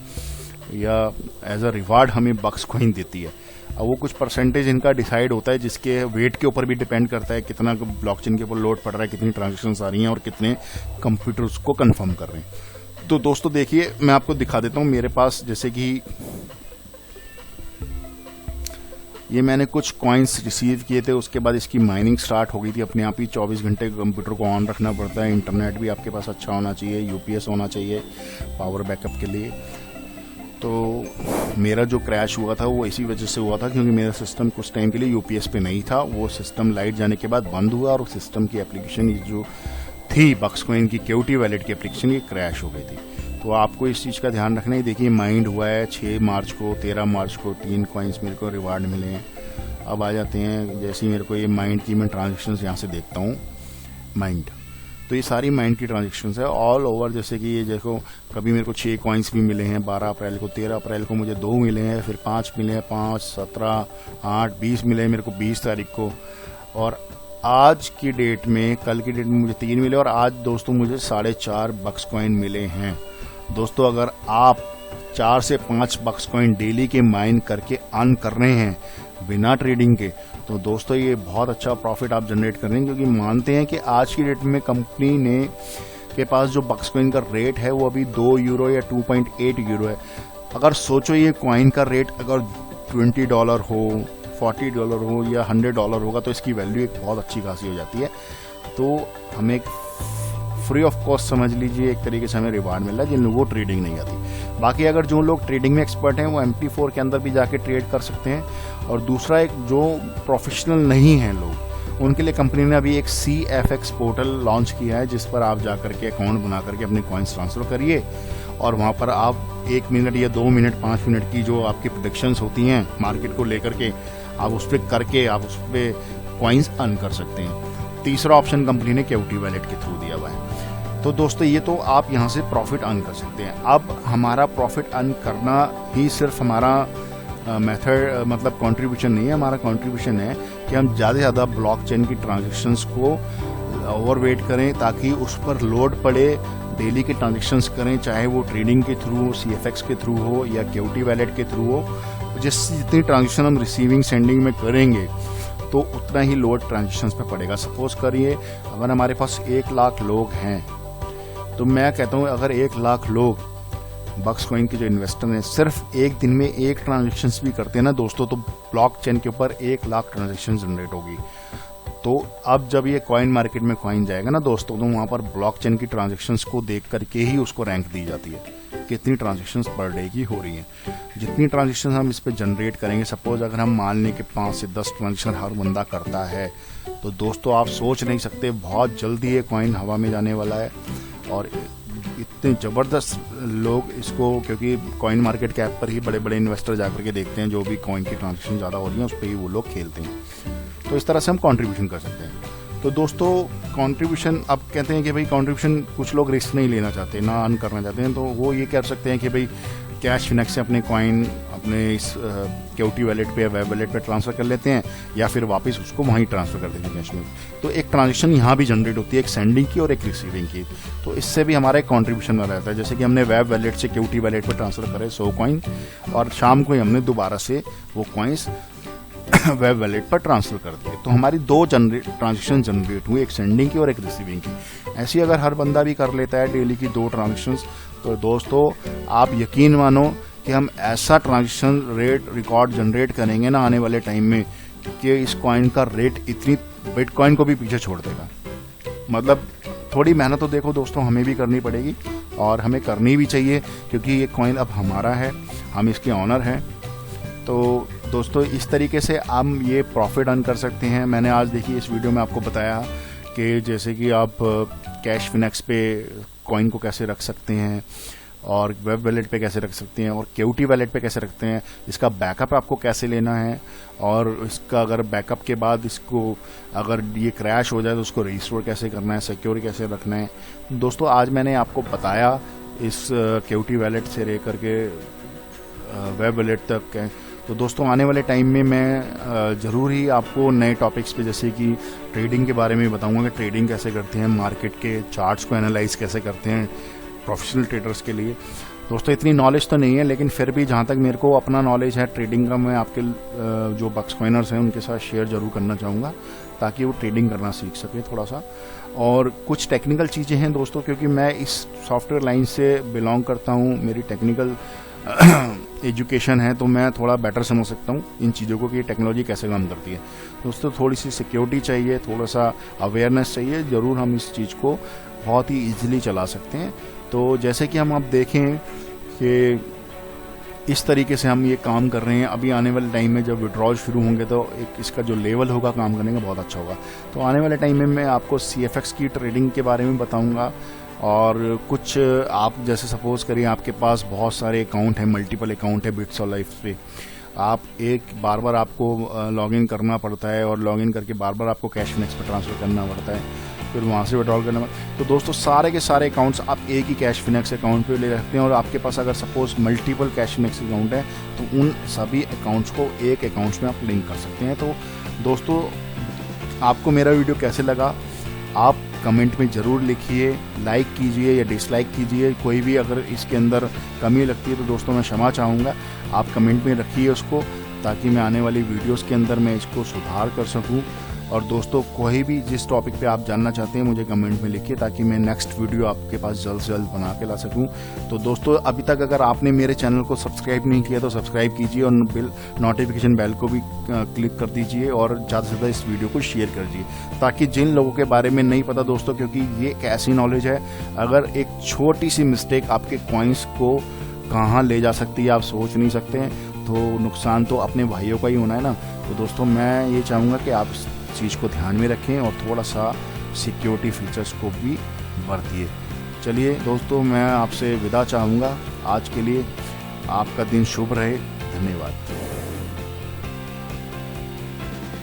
या एज अ रिवार्ड हमें बक्स कॉइन देती है। अब वो कुछ परसेंटेज इनका डिसाइड होता है, जिसके वेट के ऊपर भी डिपेंड करता है कितना ब्लॉकचेन के ऊपर लोड पड़ रहा है, कितनी ट्रांजेक्शन्स आ रही हैं और कितने कंप्यूटर उसको कंफर्म कर रहे हैं। तो दोस्तों देखिए मैं आपको दिखा देता हूँ, मेरे पास जैसे कि ये मैंने कुछ कॉइन्स रिसीव किए थे, उसके बाद इसकी माइनिंग स्टार्ट हो गई थी अपने आप ही। 24 घंटे कंप्यूटर को ऑन रखना पड़ता है, इंटरनेट भी आपके पास अच्छा होना चाहिए, यूपीएस होना चाहिए पावर बैकअप के लिए। तो मेरा जो क्रैश हुआ था वो इसी वजह से हुआ था क्योंकि मेरा सिस्टम कुछ टाइम के लिए यूपीएस पे नहीं था। वो सिस्टम लाइट जाने के बाद बंद हुआ और सिस्टम की एप्लीकेशन जो थी बक्स कॉइन की क्यूटी वैलेट की एप्लीकेशन, ये क्रैश हो गई थी। तो आपको इस चीज़ का ध्यान रखना है। देखिए माइंड हुआ है 6 मार्च को, 13 मार्च को 3 कॉइन्स मेरे को रिवार्ड मिले हैं। अब आ जाते हैं, जैसे ही मेरे को ये माइंड की मैं ट्रांजेक्शन्स यहाँ से देखता हूँ माइंड, तो ये सारी माइंड की ट्रांजेक्शन्स है ऑल ओवर। जैसे कि ये देखो कभी मेरे को 6 कॉइन्स भी मिले हैं 12 अप्रैल को, 13 अप्रैल को मुझे 2 मिले हैं, फिर 5 मिले हैं, 5, 17, 8, 20 मिले हैं मेरे को 20 तारीख को, और आज की डेट में, कल की डेट में मुझे 3 मिले और आज दोस्तों मुझे 4.5 बक्स कॉइन मिले हैं। दोस्तों अगर आप 4 से 5 बक्स कॉइन डेली के माइन करके अर्न कर रहे हैं बिना ट्रेडिंग के, तो दोस्तों ये बहुत अच्छा प्रॉफिट आप जनरेट कर रहे हैं, क्योंकि मानते हैं कि आज की डेट में कंपनी ने के पास जो बक्स कॉइन का रेट है वो अभी 2 यूरो या 2.8 यूरो है। अगर सोचो ये कॉइन का रेट अगर $20 हो, $40 हो या $100 होगा तो इसकी वैल्यू एक बहुत अच्छी खासी हो जाती है। तो हमें एक फ्री ऑफ कॉस्ट समझ लीजिए, एक तरीके से हमें रिवार्ड मिल रहा है जिन लोगों को ट्रेडिंग नहीं आती। बाकी अगर जो लोग ट्रेडिंग में एक्सपर्ट हैं वो MT4 के अंदर भी जाके ट्रेड कर सकते हैं। और दूसरा, एक जो प्रोफेशनल नहीं हैं लोग, उनके लिए कंपनी ने अभी एक CFX पोर्टल लॉन्च किया है, जिस पर आप जाकर के अकाउंट बना करके अपने कॉइन्स ट्रांसफ़र करिए और वहाँ पर आप 1 मिनट या 2 मिनट 5 मिनट की जो आपकी प्रेडिक्शंस होती हैं मार्केट को लेकर के, आप उस पर करके आप उस पर कॉइन्स अर्न कर सकते हैं। तीसरा ऑप्शन कंपनी ने क्यूटी वैलेट के थ्रू दिया हुआ है। तो दोस्तों ये तो आप यहाँ से प्रॉफिट अर्न कर सकते हैं। अब हमारा प्रॉफिट अर्न करना ही सिर्फ हमारा मेथड मतलब कंट्रीब्यूशन नहीं है। हमारा कंट्रीब्यूशन है कि हम ज़्यादा से ज़्यादा ब्लॉकचेन की ट्रांजैक्शंस को ओवरवेट करें, ताकि उस पर लोड पड़े, डेली के ट्रांजैक्शंस करें, चाहे वो ट्रेडिंग के थ्रू हो, CFX के थ्रू हो या क्यूटी वैलेट के थ्रू हो। जितनी ट्रांजैक्शन हम रिसीविंग सेंडिंग में करेंगे तो उतना ही लोड ट्रांजैक्शंस पे पड़ेगा। सपोज करिए अगर हमारे पास 1 लाख लोग हैं, तो मैं कहता हूँ अगर 1 लाख लोग बक्स कॉइन के जो इन्वेस्टर हैं सिर्फ एक दिन में 1 ट्रांजैक्शंस भी करते हैं ना दोस्तों, तो ब्लॉकचेन के ऊपर 1 लाख ट्रांजैक्शन जनरेट होगी। तो अब जब ये कॉइन मार्केट में कॉइन जाएगा ना दोस्तों, तो वहाँ पर ब्लॉकचेन की ट्रांजैक्शंस को देख करके ही उसको रैंक दी जाती है, कितनी ट्रांजैक्शंस पर डे की हो रही हैं। जितनी ट्रांजैक्शंस हम इस पर जनरेट करेंगे, सपोज अगर हम मान लें कि 5 से 10 ट्रांजैक्शन हर बंदा करता है, तो दोस्तों आप सोच नहीं सकते बहुत जल्दी ये कॉइन हवा में जाने वाला है। और इतने ज़बरदस्त लोग इसको, क्योंकि कॉइन मार्केट के ऐप पर ही बड़े बड़े इन्वेस्टर जाकर के देखते हैं जो भी कॉइन की ट्रांजैक्शन ज़्यादा हो रही है उस पर ही वो लोग खेलते हैं। तो इस तरह से हम कंट्रीब्यूशन कर सकते हैं। तो दोस्तों कंट्रीब्यूशन, अब कहते हैं कि भाई कंट्रीब्यूशन कुछ लोग रिस्क नहीं लेना चाहते, ना अर्न करना चाहते हैं, तो वो ये कर सकते हैं कि भाई कैश फिनेक्स से अपने कॉइन अपने इस क्यूटी वैलेट पे या वेब वैलेट पे ट्रांसफ़र कर लेते हैं, या फिर वापस उसको वहीं ट्रांसफ़र कर देते हैं कैश में। तो एक ट्रांजेक्शन यहाँ भी जनरेट होती है, एक सेंडिंग की और एक रिसीविंग की। तो इससे भी हमारा एक कॉन्ट्रीब्यूशन रहता है। जैसे कि हमने वेब वैलेट से क्यूटी वैलेट पर ट्रांसफ़र करे 100 कॉइन, और शाम को ही हमने दोबारा से वो कॉइन्स वेब वैलेट पर ट्रांसफ़र कर दिए, तो हमारी 2 ट्रांजेक्शन जनरेट हुई, एक सेंडिंग की और एक रिसीविंग की। ऐसी अगर हर बंदा भी कर लेता है डेली की 2 ट्रांजेक्शन्स, तो दोस्तों आप यकीन मानो कि हम ऐसा ट्रांजेक्शन रेट रिकॉर्ड जनरेट करेंगे ना आने वाले टाइम में कि इस कॉइन का रेट इतनी बिटकॉइन को भी पीछे छोड़ देगा। मतलब थोड़ी मेहनत तो देखो दोस्तों हमें भी करनी पड़ेगी, और हमें करनी भी चाहिए, क्योंकि ये कॉइन अब हमारा है, हम इसके ऑनर हैं। तो दोस्तों इस तरीके से हम ये प्रॉफिट अर्न कर सकते हैं। मैंने आज देखिए इस वीडियो में आपको बताया कि जैसे कि आप कैश फिनेक्स पे कॉइन को कैसे रख सकते हैं, और वेब वैलेट पे कैसे रख सकते हैं, और क्यूटी वैलेट पे कैसे रखते हैं, इसका बैकअप आपको कैसे लेना है, और इसका अगर बैकअप के बाद इसको अगर ये क्रैश हो जाए तो उसको रिस्टोर कैसे करना है, सिक्योर कैसे रखना है। दोस्तों आज मैंने आपको बताया इस क्यूटी वैलेट से लेकर के वेब वैलेट तक है। तो दोस्तों आने वाले टाइम में मैं ज़रूर ही आपको नए टॉपिक्स पे, जैसे कि ट्रेडिंग के बारे में बताऊंगा कि ट्रेडिंग कैसे करते हैं, मार्केट के चार्ट्स को एनालाइज कैसे करते हैं प्रोफेशनल ट्रेडर्स के लिए। दोस्तों इतनी नॉलेज तो नहीं है, लेकिन फिर भी जहाँ तक मेरे को अपना नॉलेज है ट्रेडिंग का, मैं आपके जो बक्स कॉइनर्स हैं उनके साथ शेयर ज़रूर करना चाहूँगा, ताकि वो ट्रेडिंग करना सीख सके थोड़ा सा। और कुछ टेक्निकल चीज़ें हैं दोस्तों, क्योंकि मैं इस सॉफ्टवेयर लाइन से बिलोंग करता हूँ, मेरी टेक्निकल एजुकेशन है, तो मैं थोड़ा बेटर समझ सकता हूँ इन चीज़ों को कि टेक्नोलॉजी कैसे काम करती है। दोस्तों थोड़ी सी सिक्योरिटी चाहिए, थोड़ा सा अवेयरनेस चाहिए, ज़रूर हम इस चीज़ को बहुत ही ईजिली चला सकते हैं। तो जैसे कि हम आप देखें कि इस तरीके से हम ये काम कर रहे हैं, अभी आने वाले टाइम में जब विड्रॉल शुरू होंगे तो एक इसका जो लेवल होगा काम करने का बहुत अच्छा होगा। तो आने वाले टाइम में मैं आपको CFX की ट्रेडिंग के बारे में बताऊंगा, और कुछ आप जैसे सपोज करिए आपके पास बहुत सारे अकाउंट हैं, मल्टीपल अकाउंट है बिट्स ऑफ लाइफ पे, आप बार बार आपको लॉगिन करना पड़ता है, और लॉगिन करके बार बार आपको कैश फिनेक्स पर ट्रांसफ़र करना पड़ता है, फिर वहाँ से विड्रॉल करना पड़ता है। तो दोस्तों सारे के सारे अकाउंट्स आप एक ही कैश फिनेक्स अकाउंट पे ले रखते हैं, और आपके पास अगर suppose multiple cash Phoenix account है तो उन सभी अकाउंट्स को एक अकाउंट्स में आप लिंक कर सकते हैं। तो दोस्तों आपको मेरा वीडियो कैसे लगा आप कमेंट में ज़रूर लिखिए, लाइक कीजिए या डिसलाइक कीजिए। कोई भी अगर इसके अंदर कमी लगती है तो दोस्तों मैं क्षमा चाहूँगा, आप कमेंट में रखिए उसको, ताकि मैं आने वाली वीडियोस के अंदर मैं इसको सुधार कर सकूं। और दोस्तों कोई भी जिस टॉपिक पे आप जानना चाहते हैं मुझे कमेंट में लिखिए, ताकि मैं नेक्स्ट वीडियो आपके पास जल्द से जल्द बना के ला सकूं। तो दोस्तों अभी तक अगर आपने मेरे चैनल को सब्सक्राइब नहीं किया तो सब्सक्राइब कीजिए और नोटिफिकेशन बेल को भी क्लिक कर दीजिए और ज़्यादा से ज़्यादा इस वीडियो को शेयर कर दीजिए, ताकि जिन लोगों के बारे में नहीं पता दोस्तों, क्योंकि ये एक ऐसी नॉलेज है, अगर एक छोटी सी मिस्टेक आपके कॉइन्स को कहाँ ले जा सकती है आप सोच नहीं सकते हैं। तो नुकसान तो अपने भाइयों का ही होना है ना। तो दोस्तों मैं ये चाहूँगा कि आप इस चीज़ को ध्यान में रखें और थोड़ा सा सिक्योरिटी फीचर्स को भी बरतिए। चलिए दोस्तों मैं आपसे विदा चाहूँगा, आज के लिए आपका दिन शुभ रहे, धन्यवाद।